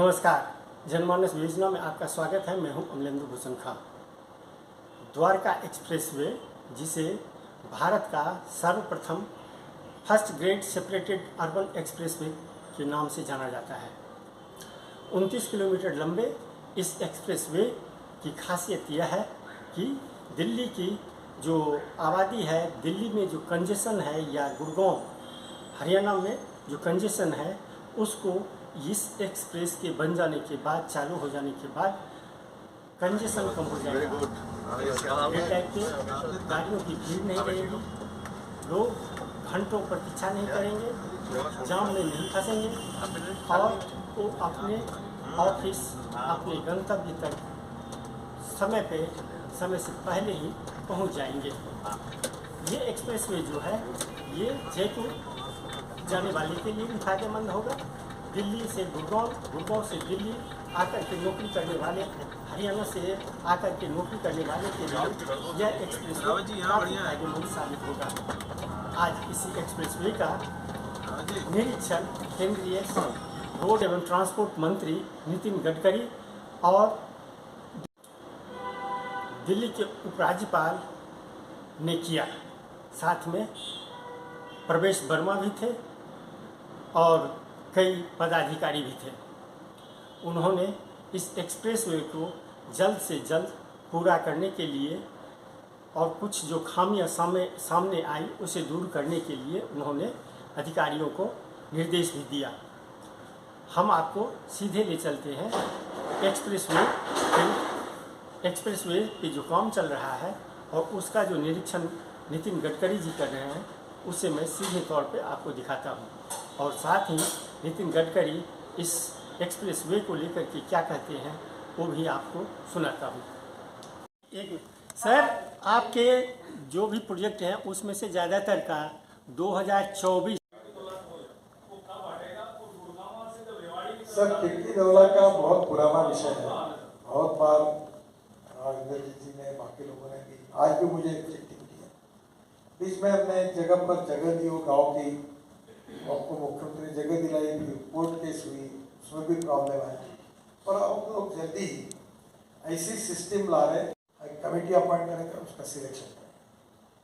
नमस्कार, जनमानस योजना में आपका स्वागत है। मैं हूं अमलेंदु भूषण खां। द्वारका एक्सप्रेसवे, जिसे भारत का सर्वप्रथम first grade separated urban expressway के नाम से जाना जाता है। 29 किलोमीटर लंबे इस एक्सप्रेसवे की खासियत यह है कि दिल्ली की जो आबादी है, दिल्ली में जो कंजेशन है या गुड़गांव हरियाणा में जो कंजेशन है, उसको इस एक्सप्रेस के बन जाने के बाद, चालू हो जाने के बाद कंजेशन कम हो जाएगा। ये टाइप के गाड़ियों की भीड़ नहीं रहेगी, लोग घंटों प्रतीक्षा नहीं करेंगे, जाम में नहीं फंसेंगे और वो अपने ऑफिस, अपने गंतव्य तक समय से पहले ही पहुंच जाएंगे। ये एक्सप्रेसवे जो है, ये जयपुर जाने वाले के लिए भी फायदेमंद होगा। दिल्ली से गुड़गांव, गुड़गांव से दिल्ली आकर के नौकरी करने वाले, हरियाणा से आकर के नौकरी करने वाले के लिए यह एक्सप्रेसवे काफी फायदेमंद साबित होगा। आज इसी एक्सप्रेसवे का निरीक्षण केंद्रीय रोड एवं ट्रांसपोर्ट मंत्री नितिन गडकरी और दिल्ली के उपराज्यपाल ने किया। साथ में प्रवेश वर्मा भी थे और कई पदाधिकारी भी थे। उन्होंने इस एक्सप्रेसवे को जल्द से जल्द पूरा करने के लिए और कुछ जो खामियां सामने आई उसे दूर करने के लिए उन्होंने अधिकारियों को निर्देश भी दिया। हम आपको सीधे ले चलते हैं एक्सप्रेसवे पे जो काम चल रहा है और उसका जो निरीक्षण नितिन गडकरी जी कर रहे हैं, उसे मैं सीधे तौर पे आपको दिखाता हूँ और साथ ही नितिन गडकरी इस एक्सप्रेसवे को लेकर के क्या कहते हैं वो भी आपको सुनाता हूँ। सर, आपके जो भी प्रोजेक्ट हैं उसमें से ज़्यादातर का 2024 सर खिड़की दौला का बहुत पुराना विषय है। बहुत बार इंद्रजीत जी ने, बाकी लोगों ने भी, आज भी मुझे चिट्ठी की है। बीच में हमने जगह पर जगह दी, वो गाँव की, आपको मुख्यमंत्री जगह दिलाई, कोर्ट केस हुई, उसमें भी प्रॉब्लम है। और अब लोग जल्दी ही ऐसी सिस्टम ला रहे, कमेटी अपॉइंट करेंगे, उसका सिलेक्शन करें।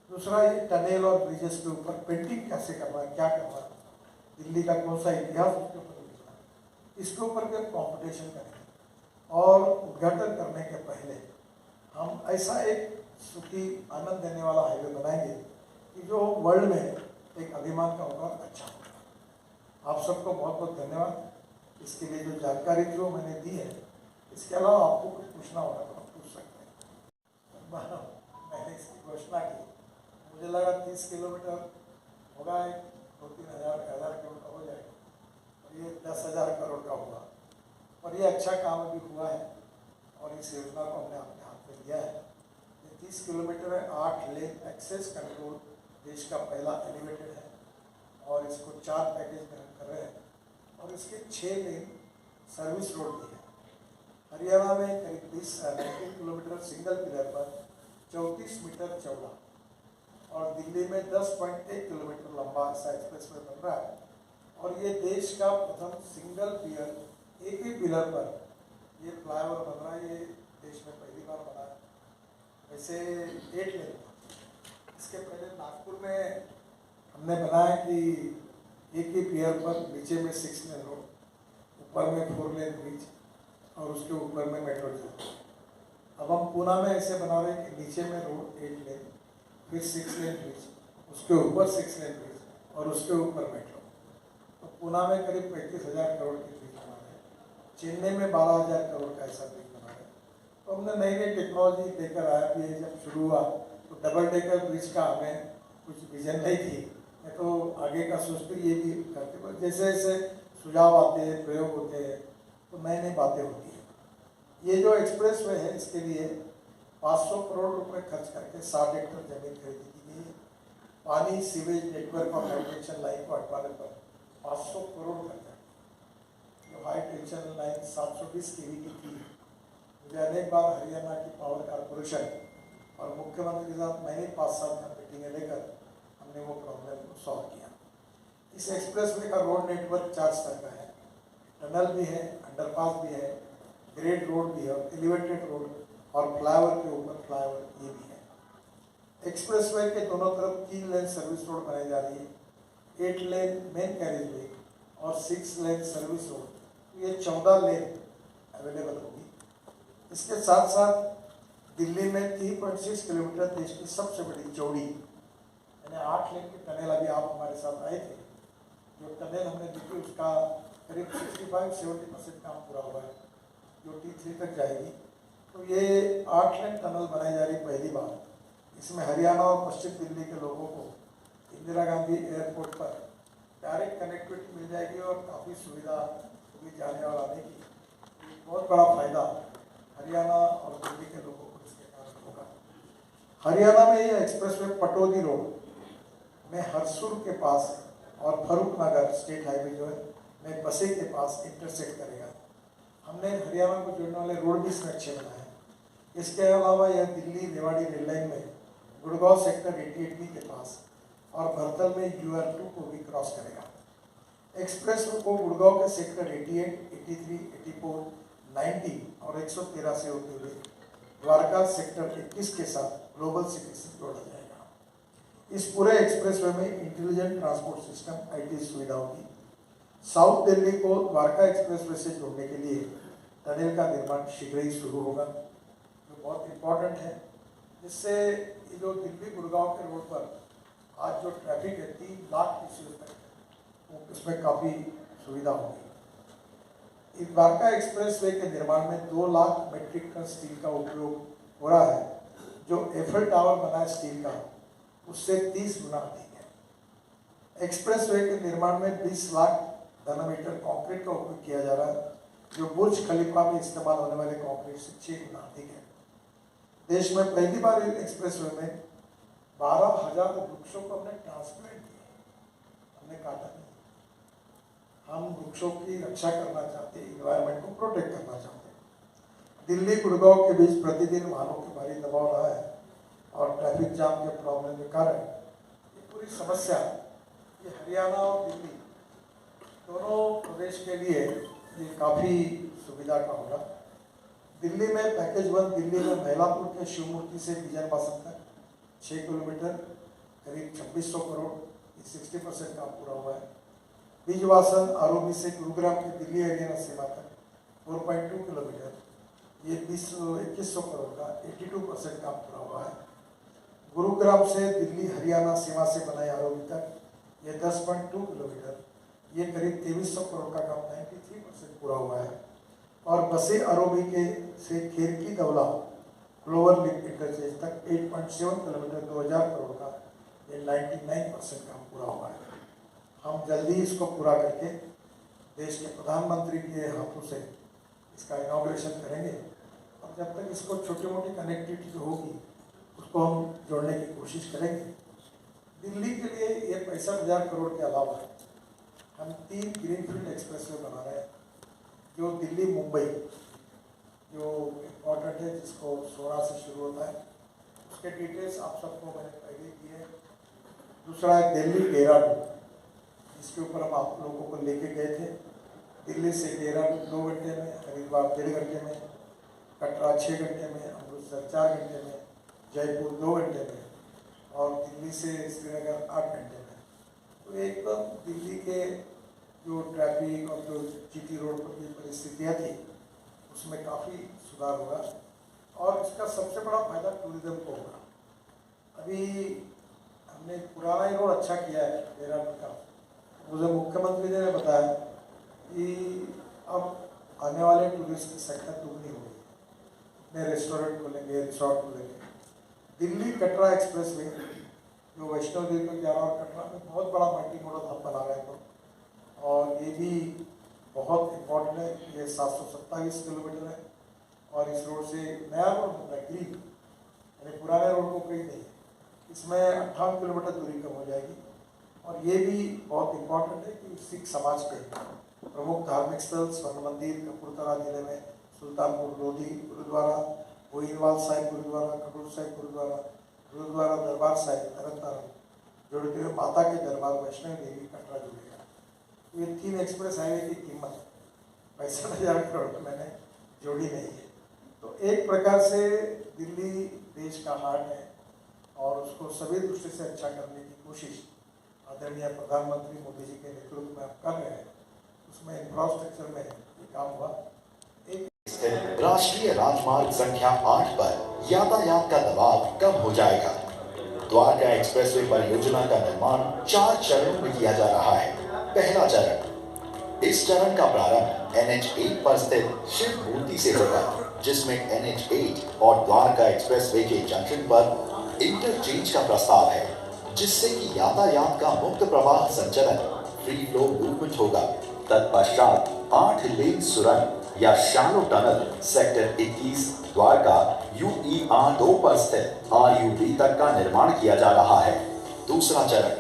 दूसरा, ये टनल और ब्रिजेस के ऊपर पेंटिंग कैसे करना है, क्या करना है, दिल्ली का कौन सा इतिहास उसके ऊपर लिखना है, इसके ऊपर भी कॉम्पिटिशन करेंगे। और उद्घाटन करने के पहले हम ऐसा एक सुखी आनंद देने वाला हाईवे बनाएंगे कि जो वर्ल्ड में एक अभिमान का होगा, अच्छा होगा। आप सबको बहुत बहुत धन्यवाद। इसके लिए जो जानकारी जो मैंने दी है, इसके अलावा आपको कुछ पूछना होगा तो आप पूछ सकते हैं। मैंने इसकी घोषणा की, मुझे लगा 30 किलोमीटर होगा, 2-3 हज़ार किलोमीटर हो जाएगा, और ये 10,000 करोड़ का होगा। और ये अच्छा काम अभी हुआ है और इस योजना को हमने अपने हाथ में लिया है। ये 30 किलोमीटर है, 8 लेन एक्सेस कंट्रोल, देश का पहला एलिवेटेड है और इसको 4 पैकेज में कर रहे हैं और इसके 6 लेन सर्विस रोड भी है। हरियाणा में करीब 19 किलोमीटर सिंगल पिलर पर 34 मीटर चौड़ा और दिल्ली में 10.1 किलोमीटर लंबा ऐसा एक्सप्रेसवे बन रहा है। और ये देश का प्रथम सिंगल पिलर, एक ही पिलर पर ये फ्लाईओवर बन रहा है। ये देश में पहली बार बना है। वैसे 8 लेन, इसके पहले नागपुर में हमने बनाया कि एक ही पियर पर नीचे में 6 लेन रोड, ऊपर में 4 लेन ब्रिज और उसके ऊपर में मेट्रो चलती है। अब हम पुणे में ऐसे बना रहे हैं कि नीचे में रोड 8 लेन, फिर 6 लेन ब्रिज, उसके ऊपर 6 लेन ब्रिज और उसके ऊपर मेट्रो। तो पुणे में करीब 35,000 करोड़ की ब्रिज बना रहे हैं, चेन्नई में 12,000 करोड़ का ऐसा ब्रिज बना रहे हैं। तो हमने नई नई टेक्नोलॉजी लेकर आया भी है। जब शुरू हुआ तो डबल डेकर ब्रिज का हमें कुछ विजन नहीं थी, तो आगे का सोचते ये भी करते, पर जैसे जैसे सुझाव आते हैं, प्रयोग होते हैं, तो नई नई बातें होती हैं। ये जो एक्सप्रेसवे है, इसके लिए 500 करोड़ रुपए खर्च करके 60 एकड़ जमीन खरीदी की गई है। पानी, सीवेज नेटवर्क और हाई टेंशन लाइन को हटवाने पर 500 करोड़ खर्चा। जो हाई टेंशन लाइन 720 kV की थी, मुझे अनेक बार हरियाणा की पावर कारपोरेशन और मुख्यमंत्री के साथ मैंने 5 साल का मीटिंगें लेकर हमने वो प्रॉब्लम को सॉल्व किया। इस एक्सप्रेसवे का रोड नेटवर्क 4 स्तर का है। टनल भी है, अंडरपास भी है, ग्रेड रोड भी है, एलिवेटेड रोड और फ्लाईओवर के ऊपर फ्लाईओवर ये भी है। एक्सप्रेसवे के दोनों तरफ 3 लेन सर्विस रोड बनाई जा रही है, 8 लेन मेन कैरेज वे और 6 लेन सर्विस रोड, ये 14 लेन अवेलेबल होगी। इसके साथ साथ दिल्ली में 3.6 किलोमीटर देश की सबसे बड़ी चौड़ी यानी 8 लेन की टनल, अभी आप हमारे साथ आए थे, जो टनल हमने देखी उसका करीब 65-70% काम पूरा हुआ है, जो T3 तक जाएगी। तो ये 8 लेन टनल बनाई जा रही पहली बार। इसमें हरियाणा और पश्चिम दिल्ली के लोगों को इंदिरा गांधी एयरपोर्ट पर डायरेक्ट कनेक्टिविटी मिल जाएगी और काफ़ी सुविधा होगी जाने और आने की। बहुत बड़ा फायदा हरियाणा और दिल्ली के लोगों को इसके कारण होगा। हरियाणा में ये एक्सप्रेसवे पटौदी रोड में हरसुर के पास और फरूख नगर स्टेट हाईवे जो है में बसे के पास इंटरसेक्ट करेगा। हमने हरियाणा को जोड़ने वाले रोड भी इसमें अच्छे बनाए हैं। इसके अलावा यह दिल्ली रेवाड़ी रेल लाइन में गुड़गांव सेक्टर 88B के पास और भरतल में UR2 को भी क्रॉस करेगा। एक्सप्रेस को गुड़गांव के सेक्टर 88, 83, 84, 90 और 113 से होते हुए द्वारका सेक्टर 21 के साथ ग्लोबल सिटी से जोड़ा जाएगा। इस पूरे एक्सप्रेसवे में इंटेलिजेंट ट्रांसपोर्ट सिस्टम IT सुविधा होगी। साउथ दिल्ली को द्वारका एक्सप्रेसवे से जोड़ने के लिए टनल का निर्माण शीघ्र ही शुरू होगा, जो बहुत इम्पोर्टेंट है। जिससे ये जो दिल्ली गुड़गांव के रोड पर आज जो ट्रैफिक है 3 लाख TCO तक है, उसमें काफ़ी सुविधा होगी। इस द्वारका एक्सप्रेसवे के निर्माण में 2 लाख मेट्रिक टन स्टील का उपयोग हो रहा है, जो एफएल टावर बना है स्टील का उससे 30 गुना अधिक है। एक्सप्रेसवे के निर्माण में 20 लाख घनमीटर कंक्रीट का उपयोग किया जा रहा है, जो बुर्ज खलीफा में इस्तेमाल होने वाले कंक्रीट से 6 गुना अधिक है। देश में पहली बार एक्सप्रेसवे में 12,000 वृक्षों को हमने ट्रांसप्लांट किया, हमने काटा नहीं। हम वृक्षों की रक्षा करना चाहते हैं, इन्वायरमेंट को प्रोटेक्ट करना चाहते हैं। दिल्ली गुड़गांव के बीच प्रतिदिन वाहनों की भारी दबाव रहा है और ट्रैफिक जाम के प्रॉब्लम के कारण ये पूरी समस्या ये हरियाणा और दिल्ली दोनों प्रदेश के लिए ये काफ़ी सुविधा का होगा। दिल्ली में पैकेज 1 दिल्ली में महिलापुर के शिव मूर्ति से विजय पासन तक 6 किलोमीटर करीब 2600 करोड़, 60% काम पूरा हुआ है। बीजवासन आरोबी से गुरुग्राम के दिल्ली हरियाणा सीमा तक 4.2 किलोमीटर, ये 2100 करोड़ का 82% काम पूरा हुआ है। गुरुग्राम से दिल्ली हरियाणा सीमा से बनाए आरोबी तक ये 10.2 किलोमीटर, ये करीब 2300 करोड़ का काम 93% पूरा हुआ है। और बसे आरोबी के से खेरकी दौला ग्लोबल लिंक इंटरचेंज तक 8.7 किलोमीटर 2000 करोड़ का ये 99% काम पूरा हुआ है। हम जल्दी इसको पूरा करके देश के प्रधानमंत्री के हाथों से इसका इनॉग्रेशन करेंगे और जब तक इसको छोटी मोटी कनेक्टिविटी जो होगी उसको हम जोड़ने की कोशिश करेंगे। दिल्ली के लिए ये 65,000 करोड़ के अलावा हम 3 ग्रीनफील्ड एक्सप्रेसवे बना रहे हैं, जो दिल्ली मुंबई जो इम्पोर्टेंट है, जिसको 16 से शुरू होता है, उसके डिटेल्स आप सबको मैंने पहले दिए हैं। दूसरा है दिल्ली देहरादून, जिसके ऊपर हम आप लोगों को लेके गए थे। दिल्ली से देहरादून 2 घंटे में, हरिद्वार 1.5 घंटे में, कटरा 6 घंटे में, अमृतसर 4 घंटे में, जयपुर 2 घंटे में और दिल्ली से श्रीनगर 8 घंटे में। तो एकदम दिल्ली के जो ट्रैफिक और जो GT रोड पर की परिस्थितियाँ थी उसमें काफ़ी सुधार होगा और इसका सबसे बड़ा फायदा टूरिज्म को होगा। अभी हमने पुराना ही रोड अच्छा किया है देहरादून का। मुझे मुख्यमंत्री जी ने बताया कि अब आने वाले टूरिस्ट की संख्या दुगनी होगी, नए रेस्टोरेंट खुलेंगे, रिसोर्ट खुलेंगे। दिल्ली कटरा एक्सप्रेस वे जो वैष्णो देवी को जा रहा और कटरा में बहुत बड़ा मल्टी मॉडल हब बना रहे हैं और ये भी बहुत इम्पोर्टेंट है। ये 727 किलोमीटर है और इस रोड से नया रोड बन रहा है, ग्रीन, यानी पुराने रोड को कहीं नहीं है। इसमें 58 किलोमीटर दूरी कम हो जाएगी और ये भी बहुत इम्पोर्टेंट है कि सिख समाज के प्रमुख धार्मिक स्थल स्वर्ण मंदिर कपूरथला जिले में सुल्तानपुर लोधी गुरुद्वारा, गोइंदवाल साहिब गुरुद्वारा, खडूर साहिब गुरुद्वारा, गुरुद्वारा दरबार साहिब तरनतारन जोड़ते हुए माता के दरबार वैष्णो देवी कटरा जुड़ेगा। ये 3 एक्सप्रेस हाईवे की कीमत 65,000 करोड़ मैंने जोड़ी नहीं है। तो एक प्रकार से दिल्ली देश का हार्ट है और उसको सभी दृष्टि से अच्छा करने की कोशिश आदरणीय प्रधानमंत्री मोदी जी के नेतृत्व में आप कर रहे हैं। उसमें इंफ्रास्ट्रक्चर में ये काम हुआ। स्थित राष्ट्रीय राजमार्ग संख्या 8 पर यातायात का दबाव कम हो जाएगा। द्वारका एक्सप्रेसवे परियोजना का निर्माण 4 चरणों में किया जा रहा है। पहला चरण, इस चरण का प्रारंभ NH8 पर स्थित शिव मूर्ति से होगा, जिसमें NH8 और द्वारका एक्सप्रेसवे के जंक्शन पर इंटरचेंज का प्रस्ताव है, जिससे कि यातायात का मुक्त प्रवाह संचलन फ्री फ्लो मूवमेंट होगा। तत्पश्चात 8 लेन सुरंग या shallow tunnel sector 21 Dwarka UER2 पर स्थित RUB तक का निर्माण किया जा रहा है। दूसरा चरण,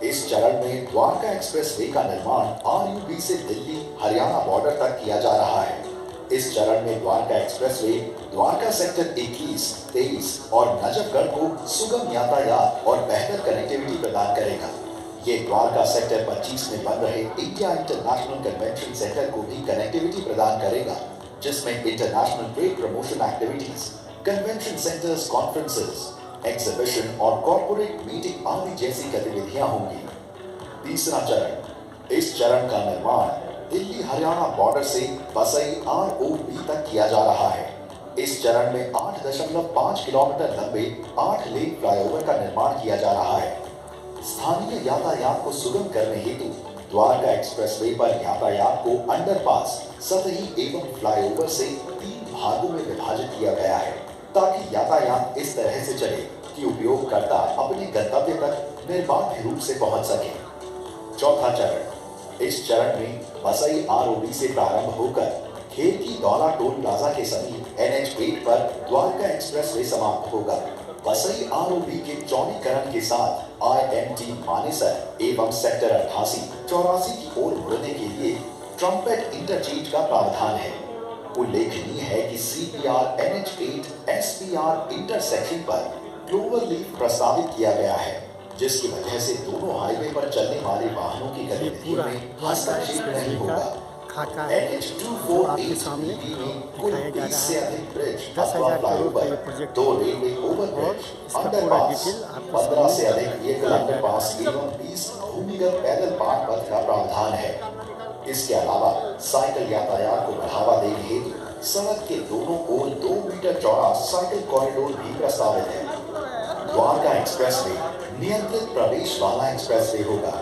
इस चरण में द्वारका एक्सप्रेसवे का निर्माण RUB से दिल्ली हरियाणा बॉर्डर तक किया जा रहा है। इस चरण में द्वारका एक्सप्रेसवे द्वारका सेक्टर 21, 23 और नजफगढ़ को सुगम यातायात और बेहतर कनेक्टिविटी प्रदान करेगा। ये द्वारका सेक्टर 25 में बन रहे इंडिया इंटरनेशनल कन्वेंशन सेंटर को भी कनेक्टिविटी प्रदान करेगा, जिसमें international trade promotion activities, convention centres, conferences, exhibition और कॉर्पोरेट मीटिंग आदि जैसी गतिविधियां होंगी। तीसरा चरण, इस चरण का निर्माण दिल्ली हरियाणा बॉर्डर से बसई ROB तक किया जा रहा है। इस चरण में 8.5 किलोमीटर लंबे 8 लेन फ्लाईओवर का निर्माण किया जा रहा है। स्थानीय यातायात को सुगम करने हेतु द्वारका एक्सप्रेसवे पर यातायात को अंडरपास, सतही एवं फ्लाईओवर से 3 भागों में विभाजित किया गया है, ताकि यातायात इस तरह से चले कि उपयोगकर्ता अपने गंतव्य तक निर्बाध रूप से पहुंच सके। चौथा चरण, इस चरण में बसई ROB से प्रारंभ होकर खेरकी दौला टोल प्लाजा के समीप NH8 पर द्वारका एक्सप्रेसवे समाप्त होगा। बसई ROB के चौड़ीकरण के साथ IMT मानेसर एवं सेक्टर 88-84 की ओर मुड़ने के लिए ट्रम्पेट इंटरचेंज का प्रावधान है। उल्लेखनीय है कि CPR NH8 SPR इंटरसेक्शन पर क्लोवर लीफ प्रस्तावित किया गया है, जिसकी वजह से दोनों हाईवे पर चलने वाले वाहनों की गतिविधियों में हस्तक्षेप नहीं होगा। खाका है जो आपके सामने दिखाया जा रहा है। 10,000 करोड़ का ये प्रोजेक्ट दो रेलवे ओवरब्रिज, इसका पूरा डिटेल आपके 15 से सामने अधिक व्हीकल अंडरपास एवं 20 भूमिगत पैदल पार पथ का प्रावधान है। इसके अलावा साइकिल यातायात को बढ़ावा देने हेतु सड़क के दोनों ओर 2 मीटर चौड़ा साइकिल कॉरिडोर भी प्रस्तावित है। द्वारका एक्सप्रेसवे नियंत्रित प्रवेश वाला एक्सप्रेसवे होगा।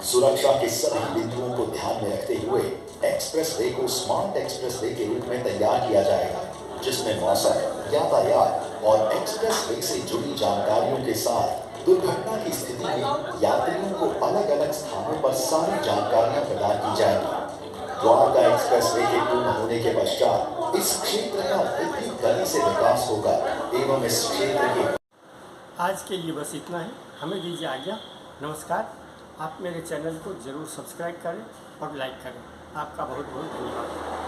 सुरक्षा के सभी बिंदुओं को ध्यान में रखते हुए एक्सप्रेसवे को स्मार्ट एक्सप्रेसवे के रूप में तैयार किया जाएगा, जिसमें मौसम, यातायात और एक्सप्रेसवे से जुड़ी जानकारियों के साथ दुर्घटना की स्थिति में यात्रियों को अलग अलग स्थानों पर सारी जानकारियां प्रदान की जाएंगी। द्वारका एक्सप्रेसवे के पूर्ण होने के पश्चात इस क्षेत्र का विद्युत गति से विकास होगा एवं इस क्षेत्र के आज के लिए बस इतना है। हमें दीजिए आज्ञा। नमस्कार। आप मेरे चैनल को जरूर सब्सक्राइब करें और लाइक करें। आपका बहुत बहुत धन्यवाद।